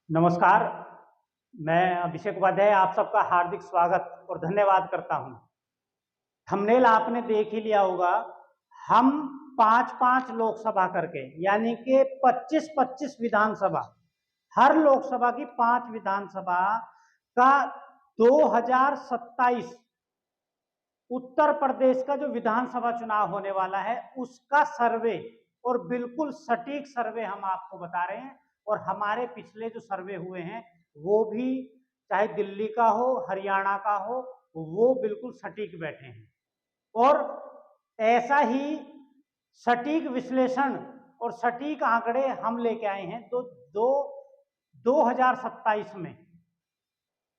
नमस्कार, मैं अभिषेक उपाध्याय आप सबका हार्दिक स्वागत और धन्यवाद करता हूं। थंबनेल आपने देख ही लिया होगा। हम 5-5 लोकसभा करके यानी कि 25-25 विधानसभा, हर लोकसभा की 5 विधानसभा का 2027 उत्तर प्रदेश का जो विधानसभा चुनाव होने वाला है उसका सर्वे और बिल्कुल सटीक सर्वे हम आपको बता रहे हैं। और हमारे पिछले जो सर्वे हुए हैं वो भी चाहे दिल्ली का हो, हरियाणा का हो, वो बिल्कुल सटीक बैठे हैं। और ऐसा ही सटीक विश्लेषण और सटीक आंकड़े हम लेके आए हैं तो 2027 में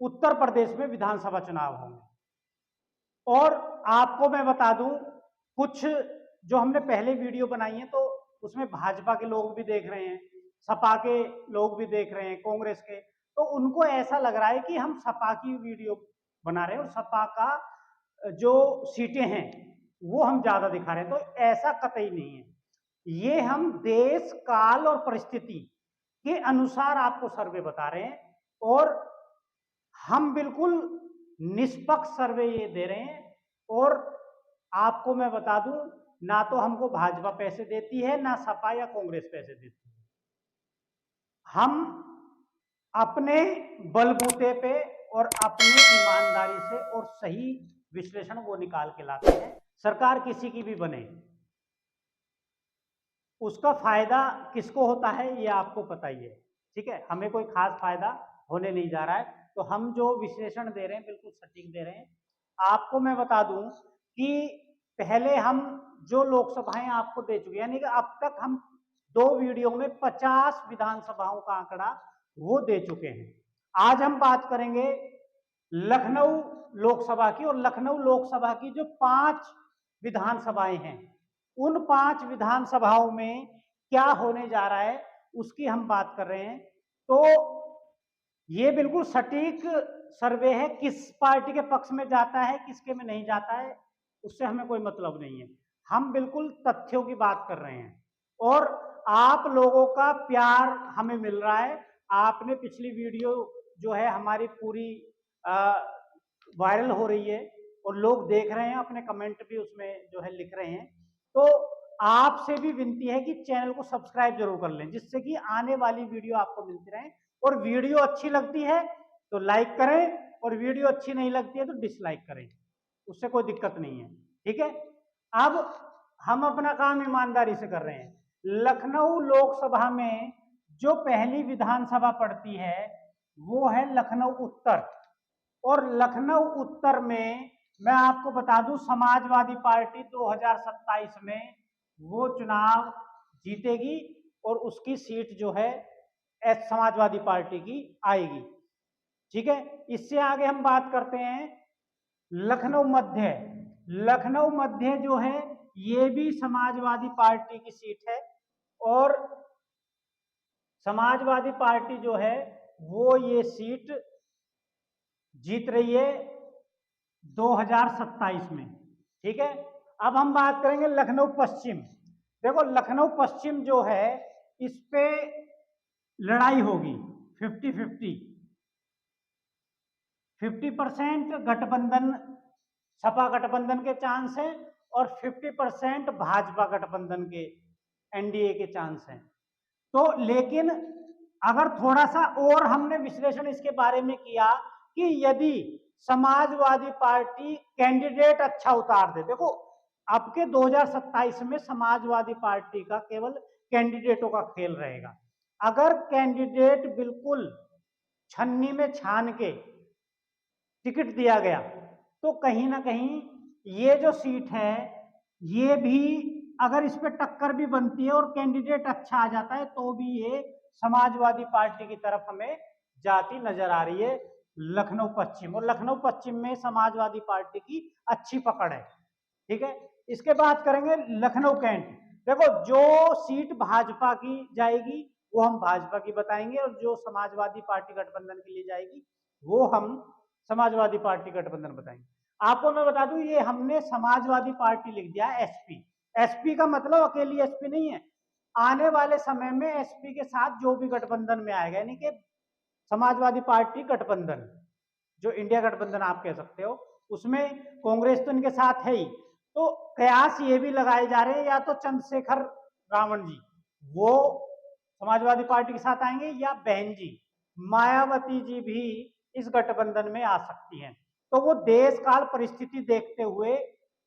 उत्तर प्रदेश में विधानसभा चुनाव होंगे। और आपको मैं बता दूं, कुछ जो हमने पहले वीडियो बनाई है तो उसमें भाजपा के लोग भी देख रहे हैं, सपा के लोग भी देख रहे हैं, कांग्रेस के, तो उनको ऐसा लग रहा है कि हम सपा की वीडियो बना रहे हैं और सपा का जो सीटें हैं वो हम ज्यादा दिखा रहे हैं। तो ऐसा कतई नहीं है। ये हम देश काल और परिस्थिति के अनुसार आपको सर्वे बता रहे हैं और हम बिल्कुल निष्पक्ष सर्वे ये दे रहे हैं। और आपको मैं बता दूं, ना तो हमको भाजपा पैसे देती है, ना सपा या कांग्रेस पैसे देती है। हम अपने बलबूते पे और अपनी ईमानदारी से और सही विश्लेषण वो निकाल के लाते हैं। सरकार किसी की भी बने, उसका फायदा किसको होता है ये आपको पता ही है, ठीक है। हमें कोई खास फायदा होने नहीं जा रहा है। तो हम जो विश्लेषण दे रहे हैं बिल्कुल सटीक दे रहे हैं। आपको मैं बता दूं कि पहले हम जो लोकसभाएं आपको दे चुके हैं, यानी कि अब तक हम 2 वीडियो में 50 विधानसभाओं का आंकड़ा वो दे चुके हैं। आज हम बात करेंगे लखनऊ लोकसभा की, और लखनऊ लोकसभा की जो 5 विधानसभाएं हैं उन 5 विधानसभाओं में क्या होने जा रहा है उसकी हम बात कर रहे हैं। तो ये बिल्कुल सटीक सर्वे है। किस पार्टी के पक्ष में जाता है, किसके में नहीं जाता है, उससे हमें कोई मतलब नहीं है। हम बिल्कुल तथ्यों की बात कर रहे हैं और आप लोगों का प्यार हमें मिल रहा है। आपने पिछली वीडियो जो है हमारी पूरी वायरल हो रही है और लोग देख रहे हैं, अपने कमेंट भी उसमें जो है लिख रहे हैं। तो आपसे भी विनती है कि चैनल को सब्सक्राइब जरूर कर लें, जिससे कि आने वाली वीडियो आपको मिलती रहे। और वीडियो अच्छी लगती है तो लाइक करें और वीडियो अच्छी नहीं लगती है तो डिसलाइक करें, उससे कोई दिक्कत नहीं है, ठीक है। अब हम अपना काम ईमानदारी से कर रहे हैं। लखनऊ लोकसभा में जो पहली विधानसभा पड़ती है वो है लखनऊ उत्तर। और लखनऊ उत्तर में मैं आपको बता दूं, समाजवादी पार्टी 2027 में वो चुनाव जीतेगी और उसकी सीट जो है समाजवादी पार्टी की आएगी, ठीक है। इससे आगे हम बात करते हैं लखनऊ मध्य। लखनऊ मध्य जो है ये भी समाजवादी पार्टी की सीट है और समाजवादी पार्टी जो है वो ये सीट जीत रही है 2027 में, ठीक है। अब हम बात करेंगे लखनऊ पश्चिम। देखो लखनऊ पश्चिम जो है इस पे लड़ाई होगी 50-50, 50% गठबंधन, सपा गठबंधन के चांस हैं और 50% भाजपा गठबंधन के, एनडीए के चांस हैं। तो लेकिन अगर थोड़ा सा और हमने विश्लेषण इसके बारे में किया कि यदि समाजवादी पार्टी कैंडिडेट अच्छा उतार दे, देखो अब के 2027 में समाजवादी पार्टी का केवल कैंडिडेटों का खेल रहेगा। अगर कैंडिडेट बिल्कुल छन्नी में छान के टिकट दिया गया तो कहीं ना कहीं ये जो सीट है ये भी, अगर इस पे टक्कर भी बनती है और कैंडिडेट अच्छा आ जाता है तो भी ये समाजवादी पार्टी की तरफ हमें जाती नजर आ रही है लखनऊ पश्चिम। और लखनऊ पश्चिम में समाजवादी पार्टी की अच्छी पकड़ है, ठीक है। इसके बाद करेंगे लखनऊ कैंट। देखो जो सीट भाजपा की जाएगी वो हम भाजपा की बताएंगे और जो समाजवादी पार्टी गठबंधन के लिए जाएगी वो हम समाजवादी पार्टी गठबंधन बताएंगे। आपको मैं बता दूं, ये हमने समाजवादी पार्टी लिख दिया एसपी। एसपी का मतलब अकेली एसपी नहीं है, आने वाले समय में एसपी के साथ जो भी गठबंधन में आएगा, यानी कि समाजवादी पार्टी गठबंधन, जो इंडिया गठबंधन आप कह सकते हो, उसमें कांग्रेस तो इनके साथ है ही, तो कयास ये भी लगाए जा रहे हैं या तो चंद्रशेखर रावण जी वो समाजवादी पार्टी के साथ आएंगे या बहन जी मायावती जी भी इस गठबंधन में आ सकती हैं। तो वो देश काल परिस्थिति देखते हुए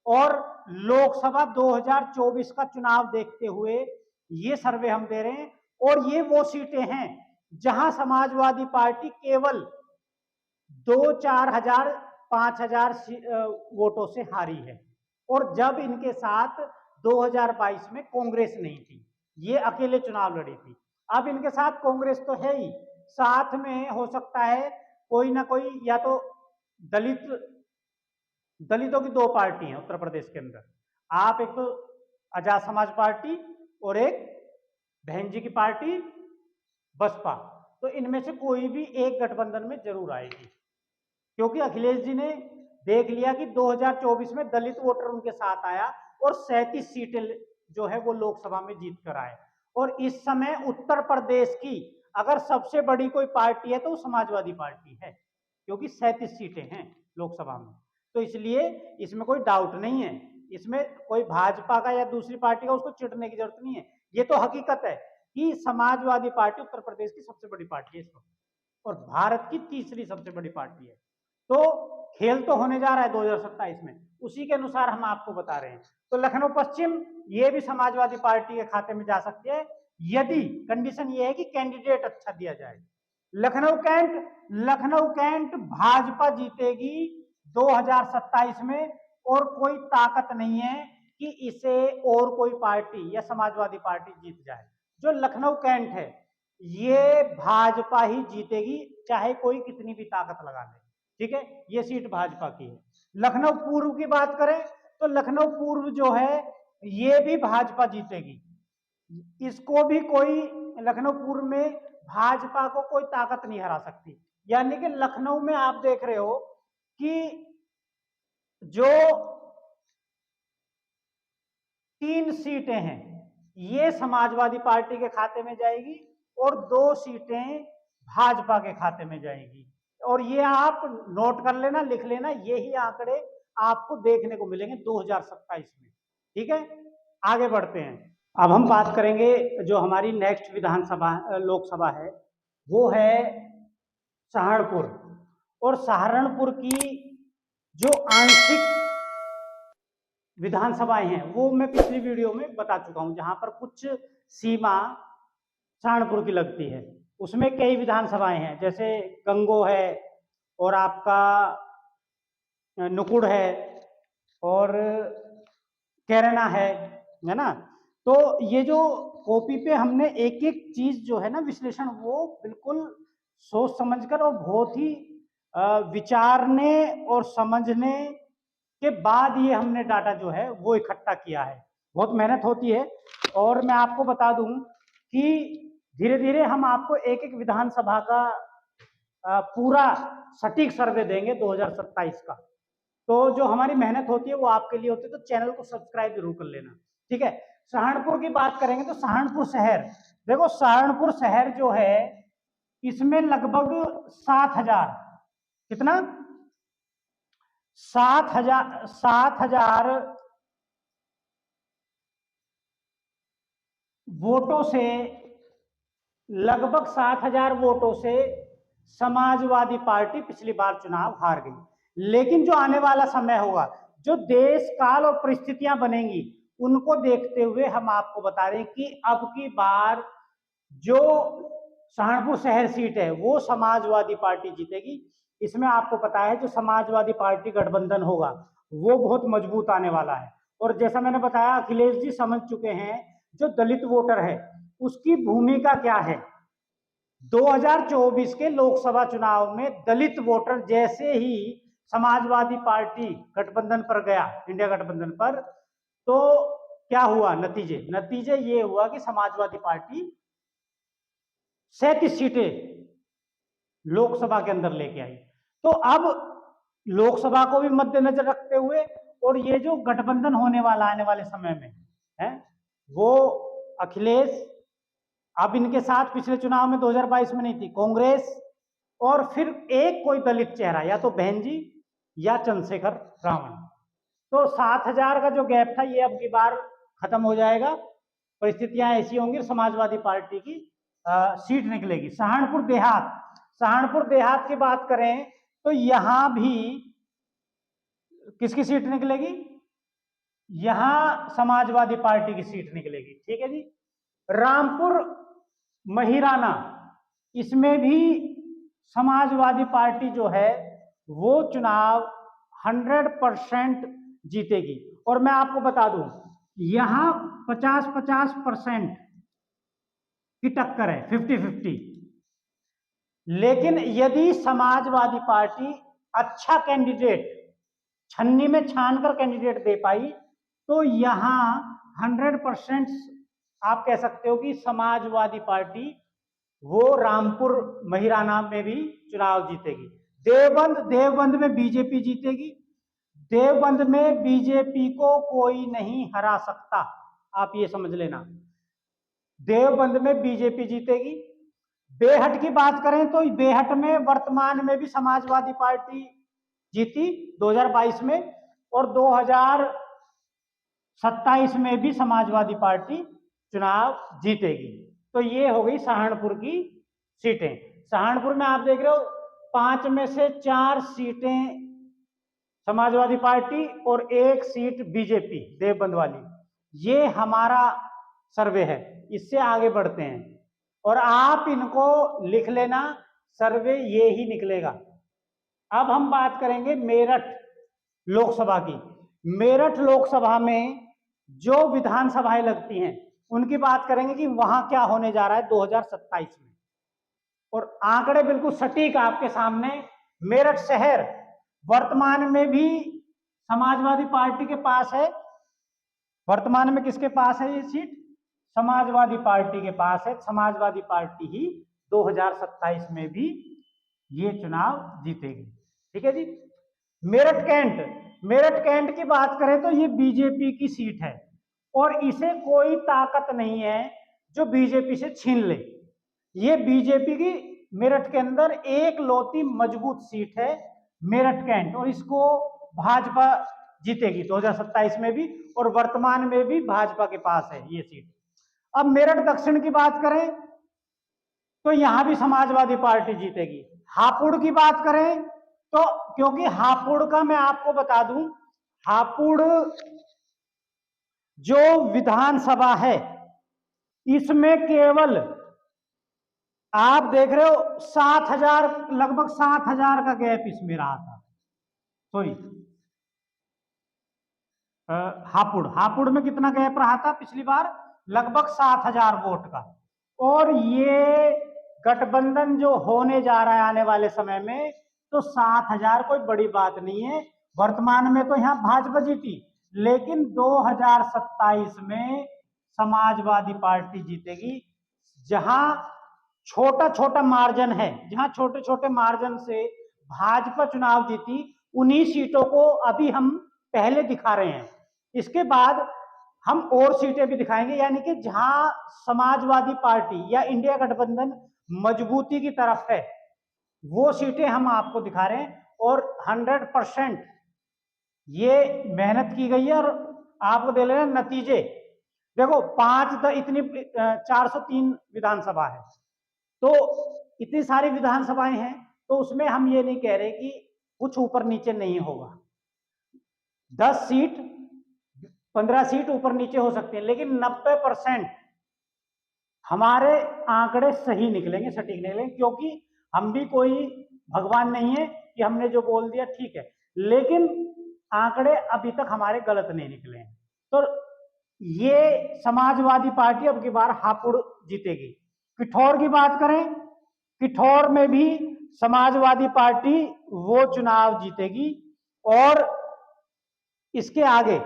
और लोकसभा 2024 का चुनाव देखते हुए ये सर्वे हम दे रहे हैं, और ये वो सीटें हैं जहां समाजवादी पार्टी केवल 2-4 हजार 5,000 वोटों से हारी है, और जब इनके साथ 2022 में कांग्रेस नहीं थी, ये अकेले चुनाव लड़ी थी। अब इनके साथ कांग्रेस तो है ही, साथ में हो सकता है कोई ना कोई, या तो दलितों की 2 पार्टी हैं उत्तर प्रदेश के अंदर, आप एक तो आजाद समाज पार्टी और एक बहन जी की पार्टी बसपा, तो इनमें से कोई भी एक गठबंधन में जरूर आएगी, क्योंकि अखिलेश जी ने देख लिया कि 2024 में दलित वोटर उनके साथ आया और 37 सीटें जो है वो लोकसभा में जीत कर आए, और इस समय उत्तर प्रदेश की अगर सबसे बड़ी कोई पार्टी है तो वो समाजवादी पार्टी है, क्योंकि 37 सीटें हैं लोकसभा में। तो इसलिए इसमें कोई डाउट नहीं है, इसमें कोई भाजपा का या दूसरी पार्टी का उसको चिढ़ने की जरूरत नहीं है, ये तो हकीकत है कि समाजवादी पार्टी उत्तर प्रदेश की सबसे बड़ी पार्टी है इस वक्त, और भारत की तीसरी सबसे बड़ी पार्टी है। तो खेल तो होने जा रहा है 2027 में, उसी के अनुसार हम आपको बता रहे हैं। तो लखनऊ पश्चिम ये भी समाजवादी पार्टी के खाते में जा सकती है, यदि कंडीशन ये है कि कैंडिडेट अच्छा दिया जाए। लखनऊ कैंट भाजपा जीतेगी 2027 में, और कोई ताकत नहीं है कि इसे और कोई पार्टी या समाजवादी पार्टी जीत जाए। जो लखनऊ कैंट है ये भाजपा ही जीतेगी, चाहे कोई कितनी भी ताकत लगा ले, ठीक है, ये सीट भाजपा की है। लखनऊ पूर्व की बात करें तो लखनऊ पूर्व जो है ये भी भाजपा जीतेगी, इसको भी कोई, लखनऊ पूर्व में भाजपा को कोई ताकत नहीं हरा सकती। यानी कि लखनऊ में आप देख रहे हो कि जो 3 सीटें हैं ये समाजवादी पार्टी के खाते में जाएगी और 2 सीटें भाजपा के खाते में जाएगी, और ये आप नोट कर लेना, लिख लेना, यही आंकड़े आपको देखने को मिलेंगे 2027 में, ठीक है। आगे बढ़ते हैं, अब हम बात करेंगे जो हमारी नेक्स्ट विधानसभा लोकसभा है वो है सहारनपुर, और सहारनपुर की जो आंशिक विधानसभाएं हैं वो मैं पिछली वीडियो में बता चुका हूं, जहां पर कुछ सीमा सहारनपुर की लगती है, उसमें कई विधानसभाएं हैं, जैसे गंगो है और आपका नुकुड़ है और कैरना है ना। तो ये जो कॉपी पे हमने एक एक चीज जो है ना विश्लेषण, वो बिल्कुल सोच समझकर और बहुत ही विचारने और समझने के बाद ये हमने डाटा जो है वो इकट्ठा किया है, बहुत मेहनत होती है। और मैं आपको बता दूं कि धीरे धीरे हम आपको एक एक विधानसभा का पूरा सटीक सर्वे देंगे 2027 का। तो जो हमारी मेहनत होती है वो आपके लिए होती है, तो चैनल को सब्सक्राइब जरूर कर लेना, ठीक है। सहारनपुर की बात करेंगे तो सहारनपुर शहर, देखो सहारनपुर शहर जो है इसमें लगभग 7,000, कितना 7,000 वोटों से, लगभग 7,000 वोटों से समाजवादी पार्टी पिछली बार चुनाव हार गई। लेकिन जो आने वाला समय होगा, जो देश काल और परिस्थितियां बनेंगी, उनको देखते हुए हम आपको बता रहे हैं कि अब की बार जो सहारनपुर शहर सीट है वो समाजवादी पार्टी जीतेगी। इसमें आपको पता है जो समाजवादी पार्टी गठबंधन होगा वो बहुत मजबूत आने वाला है, और जैसा मैंने बताया अखिलेश जी समझ चुके हैं जो दलित वोटर है उसकी भूमिका क्या है। 2024 के लोकसभा चुनाव में दलित वोटर जैसे ही समाजवादी पार्टी गठबंधन पर गया, इंडिया गठबंधन पर, तो क्या हुआ नतीजे ये हुआ कि समाजवादी पार्टी 37 सीटें लोकसभा के अंदर लेके आई। तो अब लोकसभा को भी मद्देनजर रखते हुए और ये जो गठबंधन होने वाला आने वाले समय में है वो अखिलेश, अब इनके साथ पिछले चुनाव में 2022 में नहीं थी कांग्रेस, और फिर एक कोई दलित चेहरा, या तो बहन जी या चंद्रशेखर रावण। तो 7,000 का जो गैप था ये अब की बार खत्म हो जाएगा। परिस्थितियां ऐसी होंगी, समाजवादी पार्टी की सीट निकलेगी। सहारनपुर देहात की बात करें तो यहां भी किसकी सीट निकलेगी? यहां समाजवादी पार्टी की सीट निकलेगी। ठीक है जी। रामपुर महिराना, इसमें भी समाजवादी पार्टी जो है वो चुनाव 100% जीतेगी। और मैं आपको बता दूं, यहां 50-50% की टक्कर है, 50-50। लेकिन यदि समाजवादी पार्टी अच्छा कैंडिडेट, छन्नी में छानकर कैंडिडेट दे पाई, तो यहां 100% आप कह सकते हो कि समाजवादी पार्टी वो रामपुर महिराना में भी चुनाव जीतेगी। देवबंद में बीजेपी जीतेगी। देवबंद में बीजेपी को कोई नहीं हरा सकता, आप ये समझ लेना। देवबंद में बीजेपी जीतेगी। बेहट की बात करें तो बेहट में वर्तमान में भी समाजवादी पार्टी जीती 2022 में, और 2027 में भी समाजवादी पार्टी चुनाव जीतेगी। तो ये हो गई सहारनपुर की सीटें। सहारनपुर में आप देख रहे हो 5 में से 4 सीटें समाजवादी पार्टी और 1 सीट बीजेपी देवबंद वाली। ये हमारा सर्वे है, इससे आगे बढ़ते हैं और आप इनको लिख लेना, सर्वे ये ही निकलेगा। अब हम बात करेंगे मेरठ लोकसभा की। मेरठ लोकसभा में जो विधानसभाएं लगती हैं उनकी बात करेंगे कि वहां क्या होने जा रहा है 2027 में। और आंकड़े बिल्कुल सटीक आपके सामने। मेरठ शहर वर्तमान में भी समाजवादी पार्टी के पास है। वर्तमान में किसके पास है ये सीट? समाजवादी पार्टी के पास है। समाजवादी पार्टी ही 2027 में भी ये चुनाव जीतेगी। ठीक है जी। मेरठ कैंट की बात करें तो ये बीजेपी की सीट है और इसे कोई ताकत नहीं है जो बीजेपी से छीन ले। ये बीजेपी की मेरठ के अंदर एक लौती मजबूत सीट है मेरठ कैंट, और इसको भाजपा जीतेगी 2027 में भी, और वर्तमान में भी भाजपा के पास है ये सीट। अब मेरठ दक्षिण की बात करें तो यहां भी समाजवादी पार्टी जीतेगी। हापुड़ की बात करें तो, क्योंकि हापुड़ का मैं आपको बता दूं, हापुड़ जो विधानसभा है इसमें केवल आप देख रहे हो 7,000, लगभग 7,000 का गैप इसमें रहा था। सॉरी, हापुड़ में कितना गैप रहा था पिछली बार? लगभग 7,000 वोट का। और ये गठबंधन जो होने जा रहा है आने वाले समय में, तो 7,000 कोई बड़ी बात नहीं है। वर्तमान में तो यहां भाजपा जीती, लेकिन 2027 में समाजवादी पार्टी जीतेगी। जहां छोटा छोटा मार्जिन है, जहां छोटे छोटे मार्जिन से भाजपा चुनाव जीती, उन्हीं सीटों को अभी हम पहले दिखा रहे हैं। इसके बाद हम और सीटें भी दिखाएंगे, यानी कि जहां समाजवादी पार्टी या इंडिया गठबंधन मजबूती की तरफ है वो सीटें हम आपको दिखा रहे हैं। और 100% ये मेहनत की गई है और आपको दे लेना नतीजे। देखो 403 विधानसभा है, तो इतनी सारी विधानसभाएं हैं, तो उसमें हम ये नहीं कह रहे कि कुछ ऊपर नीचे नहीं होगा। 10 सीट 15 सीट ऊपर नीचे हो सकते हैं, लेकिन 90% हमारे आंकड़े सही निकलेंगे, सटीक निकलेंगे, क्योंकि हम भी कोई भगवान नहीं है कि हमने जो बोल दिया ठीक है, लेकिन आंकड़े अभी तक हमारे गलत नहीं निकले हैं। तो ये समाजवादी पार्टी अब की बार हापुड़ जीतेगी। पिठौर की बात करें, पिठौर में भी समाजवादी पार्टी वो चुनाव जीतेगी। और इसके आगे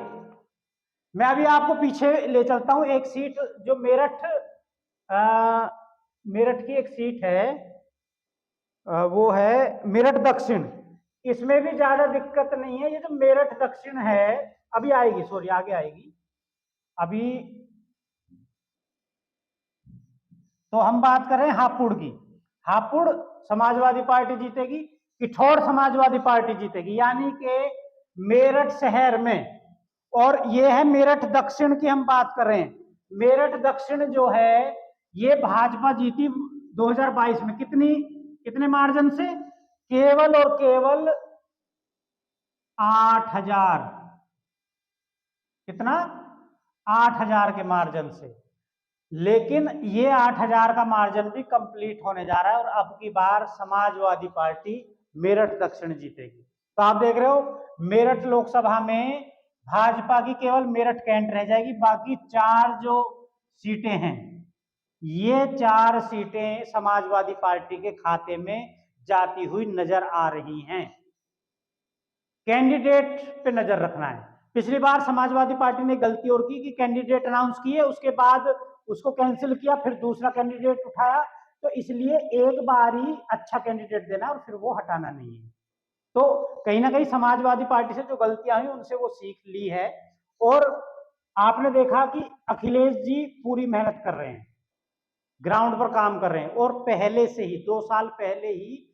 मैं अभी आपको पीछे ले चलता हूं। एक सीट जो मेरठ की एक सीट है, वो है मेरठ दक्षिण। इसमें भी ज्यादा दिक्कत नहीं है। ये जो मेरठ दक्षिण है अभी आएगी, सॉरी आगे आएगी अभी। तो हम बात कर रहे हैं हापुड़ की। हापुड़ समाजवादी पार्टी जीतेगी, पिथौर समाजवादी पार्टी जीतेगी। यानी कि मेरठ शहर में, और ये है मेरठ दक्षिण की हम बात कर रहे हैं, मेरठ दक्षिण जो है ये भाजपा जीती 2022 में। कितने मार्जिन से? केवल और केवल 8,000। कितना? 8,000 के मार्जिन से। लेकिन ये 8,000 का मार्जिन भी कंप्लीट होने जा रहा है और अब की बार समाजवादी पार्टी मेरठ दक्षिण जीतेगी। तो आप देख रहे हो मेरठ लोकसभा में भाजपा की केवल मेरठ कैंट रह जाएगी, बाकी 4 जो सीटें हैं ये 4 सीटें समाजवादी पार्टी के खाते में जाती हुई नजर आ रही हैं। कैंडिडेट पे नजर रखना है। पिछली बार समाजवादी पार्टी ने गलती और की कि कैंडिडेट अनाउंस किए, उसके बाद उसको कैंसिल किया, फिर दूसरा कैंडिडेट उठाया। तो इसलिए एक बार ही अच्छा कैंडिडेट देना और फिर वो हटाना नहीं है। तो कहीं ना कहीं समाजवादी पार्टी से जो गलतियां हुई उनसे वो सीख ली है। और आपने देखा कि अखिलेश जी पूरी मेहनत कर रहे हैं, ग्राउंड पर काम कर रहे हैं, और पहले से ही 2 साल पहले ही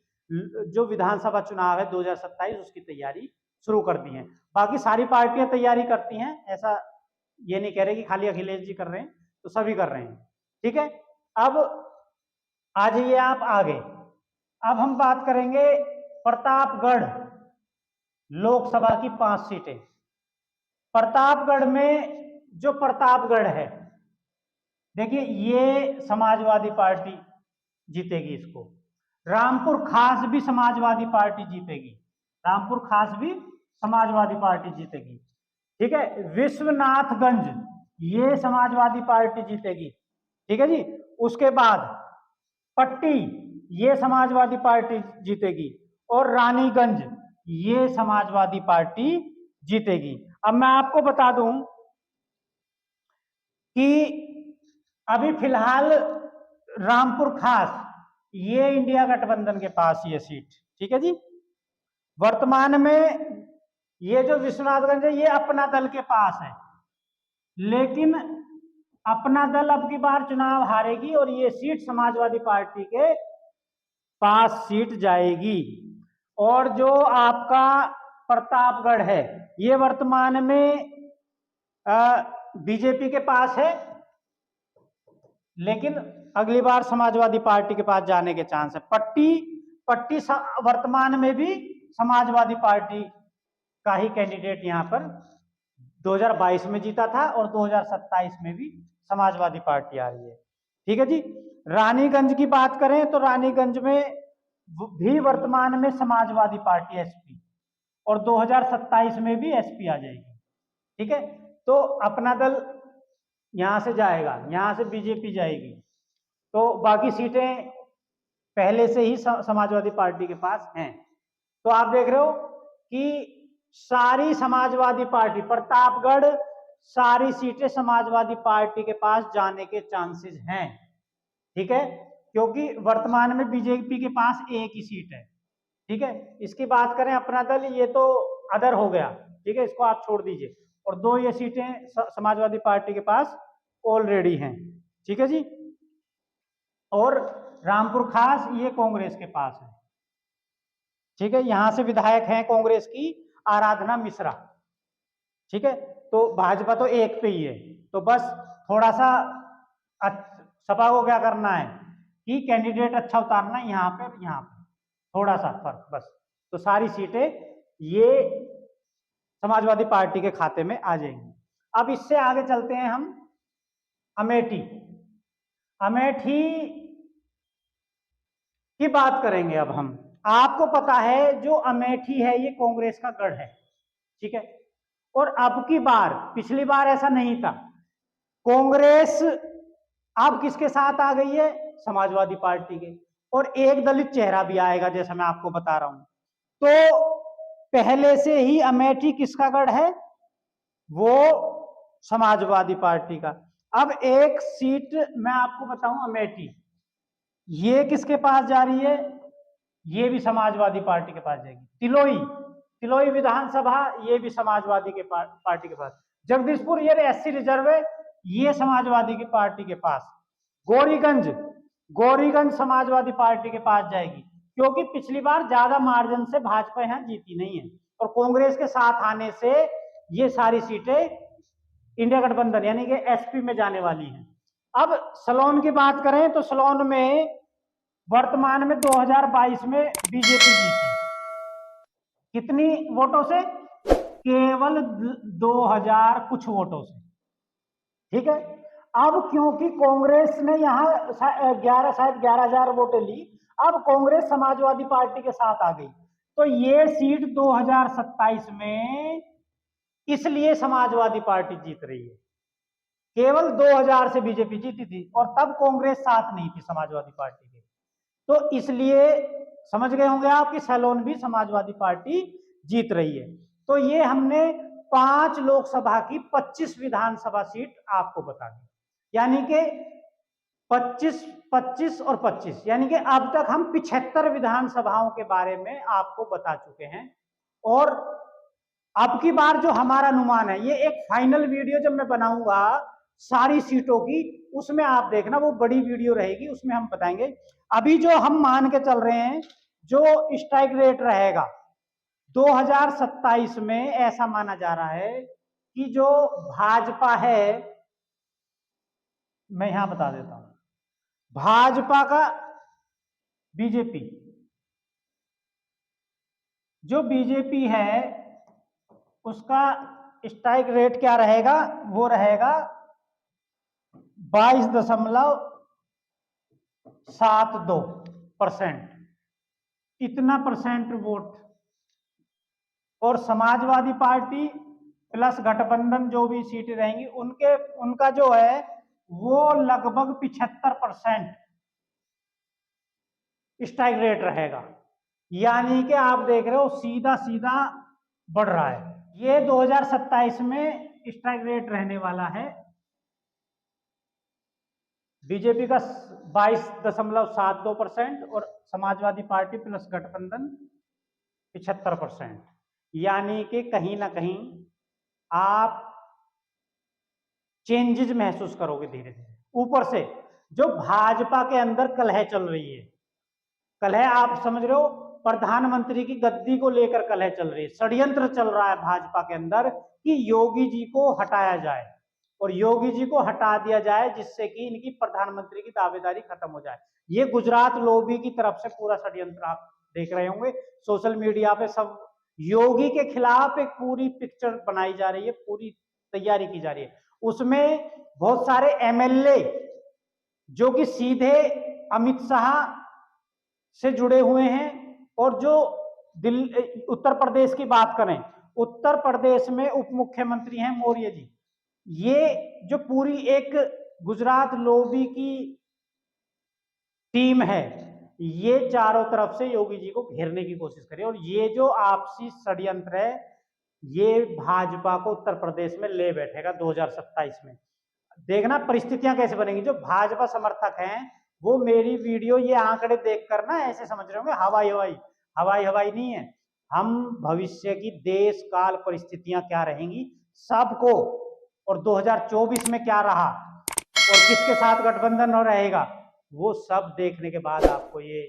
जो विधानसभा चुनाव है 2027 उसकी तैयारी शुरू कर दी है। बाकी सारी पार्टियां तैयारी करती हैं, ऐसा ये नहीं कह रहे कि खाली अखिलेश जी कर रहे हैं, तो सभी कर रहे हैं। ठीक है, अब आ जाइए आप आगे। अब हम बात करेंगे प्रतापगढ़ लोकसभा की 5 सीटें। प्रतापगढ़ में जो प्रतापगढ़ है, देखिए ये समाजवादी पार्टी जीतेगी इसको। रामपुर खास भी समाजवादी पार्टी जीतेगी, रामपुर खास भी समाजवादी पार्टी जीतेगी। ठीक है, विश्वनाथगंज ये समाजवादी पार्टी जीतेगी। ठीक है जी। उसके बाद पट्टी ये समाजवादी पार्टी जीतेगी, और रानीगंज ये समाजवादी पार्टी जीतेगी। अब मैं आपको बता दूं कि अभी फिलहाल रामपुर खास ये इंडिया गठबंधन के पास ये सीट। ठीक है जी। वर्तमान में ये जो विश्वनाथगंज है ये अपना दल के पास है, लेकिन अपना दल अब की बार चुनाव हारेगी और ये सीट समाजवादी पार्टी के पास सीट जाएगी। और जो आपका प्रतापगढ़ है ये वर्तमान में बीजेपी के पास है, लेकिन अगली बार समाजवादी पार्टी के पास जाने के चांस है। पट्टी वर्तमान में भी समाजवादी पार्टी का ही कैंडिडेट यहां पर 2022 में जीता था और 2027 में भी समाजवादी पार्टी आ रही है। ठीक है जी। रानीगंज की बात करें तो रानीगंज में भी वर्तमान में समाजवादी पार्टी एसपी, और 2027 में भी एसपी आ जाएगी। ठीक है, तो अपना दल यहां से जाएगा, यहां से बीजेपी जाएगी, तो बाकी सीटें पहले से ही समाजवादी पार्टी के पास हैं। तो आप देख रहे हो कि सारी समाजवादी पार्टी प्रतापगढ़ सारी सीटें समाजवादी पार्टी के पास जाने के चांसेस हैं। ठीक है, क्योंकि वर्तमान में बीजेपी के पास एक ही सीट है। ठीक है, इसकी बात करें अपना दल, ये तो अदर हो गया। ठीक है, इसको आप छोड़ दीजिए, और 2 ये सीटें समाजवादी पार्टी के पास ऑलरेडी हैं। ठीक है जी। और रामपुर खास ये कांग्रेस के पास है। ठीक है, यहां से विधायक हैं कांग्रेस की आराधना मिश्रा। ठीक है, तो भाजपा तो एक पे ही है, तो बस थोड़ा सा सपा को क्या करना है कि कैंडिडेट अच्छा उतारना है यहाँ पे और यहाँ पे, थोड़ा सा फर्क बस। तो सारी सीटें ये समाजवादी पार्टी के खाते में आ जाएंगी। अब इससे आगे चलते हैं हम अमेठी। अमेठी की बात करेंगे अब हम। आपको पता है जो अमेठी है ये कांग्रेस का गढ़ है। ठीक है, और अब की बार, पिछली बार ऐसा नहीं था, कांग्रेस अब किसके साथ आ गई है? समाजवादी पार्टी के, और एक दलित चेहरा भी आएगा जैसा मैं आपको बता रहा हूं। तो पहले से ही अमेठी किसका गढ़ है? वो समाजवादी पार्टी का। अब एक सीट मैं आपको बताऊं, अमेठी ये किसके पास जा रही है? ये भी समाजवादी पार्टी के पास जाएगी। तिलोई विधानसभा ये भी समाजवादी के पार्टी के पास। जगदीशपुर ये एससी रिजर्व है, ये समाजवादी की पार्टी के पास। गौरीगंज समाजवादी पार्टी के पास जाएगी, क्योंकि पिछली बार ज्यादा मार्जिन से भाजपा यहां जीती नहीं है, और कांग्रेस के साथ आने से ये सारी सीटें इंडिया गठबंधन यानी कि एसपी में जाने वाली हैं। अब सलोन की बात करें तो सलोन में वर्तमान में 2022 में बीजेपी जीती, कितनी वोटों से? केवल 2000 कुछ वोटों से, ठीक है। अब क्योंकि कांग्रेस ने यहाँ 11,000 वोटें ली, अब कांग्रेस समाजवादी पार्टी के साथ आ गई, तो ये सीट 2027 में इसलिए समाजवादी पार्टी जीत रही है। केवल 2000 से बीजेपी जीती थी, और तब कांग्रेस साथ नहीं थी समाजवादी पार्टी के, तो इसलिए समझ गए होंगे आप कि सैलोन भी समाजवादी पार्टी जीत रही है। तो ये हमने 5 लोकसभा की 25 विधानसभा सीट आपको बता दी, यानी कि 25, 25 और 25, यानी कि अब तक हम 75 विधानसभाओं के बारे में आपको बता चुके हैं। और अब की बार जो हमारा अनुमान है, ये एक फाइनल वीडियो जब मैं बनाऊंगा सारी सीटों की, उसमें आप देखना, वो बड़ी वीडियो रहेगी, उसमें हम बताएंगे। अभी जो हम मान के चल रहे हैं, जो स्ट्राइक रेट रहेगा 2027 में, ऐसा माना जा रहा है कि जो भाजपा है, मैं यहां बता देता हूं, भाजपा का बीजेपी, जो बीजेपी है उसका स्ट्राइक रेट क्या रहेगा? वो रहेगा 22.72%, इतना परसेंट वोट। और समाजवादी पार्टी प्लस गठबंधन जो भी सीटें रहेंगी उनका जो है वो लगभग 75% स्ट्राइक रेट रहेगा, यानी कि आप देख रहे हो सीधा सीधा बढ़ रहा है। ये 2027 में स्ट्राइक रेट रहने वाला है बीजेपी का 22.72% और समाजवादी पार्टी प्लस गठबंधन 75%, यानी कि कहीं ना कहीं आप चेंजेस महसूस करोगे धीरे धीरे। ऊपर से जो भाजपा के अंदर कलह चल रही है, कलह आप समझ रहे हो, प्रधानमंत्री की गद्दी को लेकर कलह चल रही है, षड्यंत्र चल रहा है भाजपा के अंदर कि योगी जी को हटाया जाए और योगी जी को हटा दिया जाए, जिससे कि इनकी प्रधानमंत्री की दावेदारी खत्म हो जाए। ये गुजरात लॉबी की तरफ से पूरा षड्यंत्र आप देख रहे होंगे सोशल मीडिया पे, सब योगी के खिलाफ एक पूरी पिक्चर बनाई जा रही है, पूरी तैयारी की जा रही है। उसमें बहुत सारे एमएलए जो कि सीधे अमित शाह से जुड़े हुए हैं, और जो उत्तर प्रदेश की बात करें, उत्तर प्रदेश में उप मुख्यमंत्री हैं मौर्य जी। ये जो पूरी एक गुजरात लॉबी की टीम है, ये चारों तरफ से योगी जी को घेरने की कोशिश करे, और ये जो आपसी षड्यंत्र है ये भाजपा को उत्तर प्रदेश में ले बैठेगा 2027 में। देखना परिस्थितियां कैसे बनेंगी। जो भाजपा समर्थक हैं वो मेरी वीडियो ये आंकड़े देखकर ना ऐसे समझ रहे होंगे हवाई हवाई नहीं है। हम भविष्य की देश काल परिस्थितियां क्या रहेंगी सबको, और 2024 में क्या रहा और किसके साथ गठबंधन रहेगा, वो सब देखने के बाद आपको ये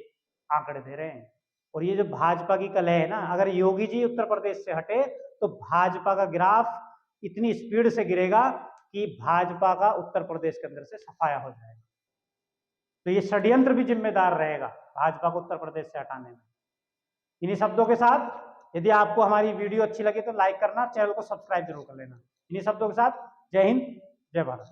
आंकड़े दे रहे हैं। और ये जो भाजपा की कलह है ना, अगर योगी जी उत्तर प्रदेश से हटे तो भाजपा का ग्राफ इतनी स्पीड से गिरेगा कि भाजपा का उत्तर प्रदेश के अंदर से सफाया हो जाएगा। तो ये षड्यंत्र भी जिम्मेदार रहेगा भाजपा को उत्तर प्रदेश से हटाने में। इन्हीं शब्दों के साथ यदि आपको हमारी वीडियो अच्छी लगे तो लाइक करना, चैनल को सब्सक्राइब जरूर कर लेना। इन्हीं शब्दों के साथ जय हिंद, जय भारत।